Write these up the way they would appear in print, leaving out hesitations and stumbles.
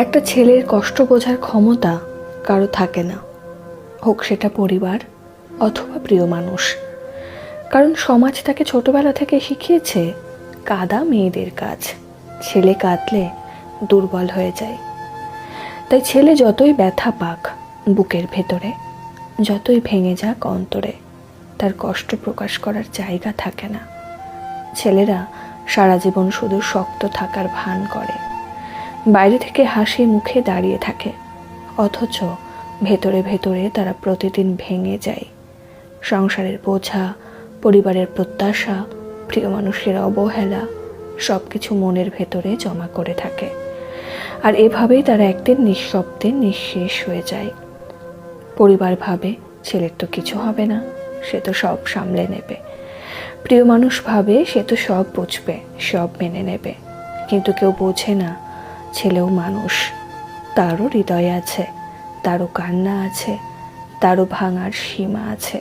একটা ছেলের কষ্ট বোঝার ক্ষমতা কারো থাকে না, হোক সেটা পরিবার অথবা প্রিয় মানুষ। কারণ সমাজ তাকে ছোটবেলা থেকে শিখিয়েছে কাঁদা মেয়েদের কাজ, ছেলে কাঁদলে দুর্বল হয়ে যায়। তাই ছেলে যতই ব্যথা পাক বুকের ভেতরে, যতই ভেঙে যাক অন্তরে, তার কষ্ট প্রকাশ করার জায়গা থাকে না। ছেলেরা সারা জীবন শুধু শক্ত থাকার ভান করে, বাইরে থেকে হাসি মুখে দাঁড়িয়ে থাকে, অথচ ভেতরে ভেতরে তারা প্রতিদিন ভেঙে যায়। সংসারের বোঝা, পরিবারের প্রত্যাশা, প্রিয় মানুষের অবহেলা সব কিছু মনের ভেতরে জমা করে থাকে। আর এভাবেই তারা একদিন নিঃশব্দে নিঃশেষ হয়ে যায়। পরিবার ভাবে ছেলের তো কিছু হবে না, সে তো সব সামলে নেবে। প্রিয় মানুষ ভাবে সে তো সব বুঝবে, সব মেনে নেবে। কিন্তু কেউ বোঝে না ছেলেও মানুষ, তারও হৃদয় আছে, তারও কান্না আছে, তারও ভাঙার সীমা আছে।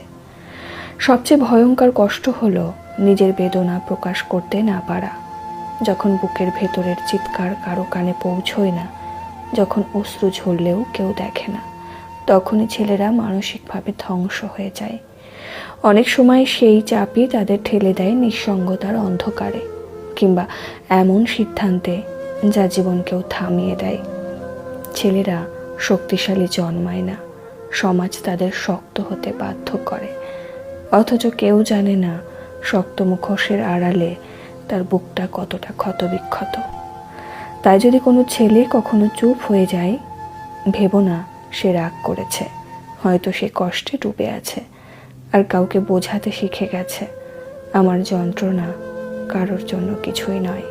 সবচেয়ে ভয়ঙ্কর কষ্ট হলো নিজের বেদনা প্রকাশ করতে না পারা। যখন বুকের ভেতরের চিৎকার কারো কানে পৌঁছয় না, যখন অশ্রু ঝরলেও কেউ দেখে না, তখনই ছেলেরা মানসিকভাবে ধ্বংস হয়ে যায়। অনেক সময় সেই চাপই তাদের ঠেলে দেয় নিঃসঙ্গতার অন্ধকারে, কিংবা এমন সিদ্ধান্তে যা জীবনকেও থামিয়ে দেয়। ছেলেরা শক্তিশালী জন্মায় না, সমাজ তাদের শক্ত হতে বাধ্য করে। অথচ কেউ জানে না শক্ত মুখোশের আড়ালে তার বুকটা কতটা ক্ষতবিক্ষত। তাই যদি কোনো ছেলে কখনো চুপ হয়ে যায়, ভেবো না সে রাগ করেছে, হয়তো সে কষ্টে ডুবে আছে আর কাউকে বোঝাতে শিখে গেছে আমার যন্ত্রণা কারোর জন্য কিছুই নয়।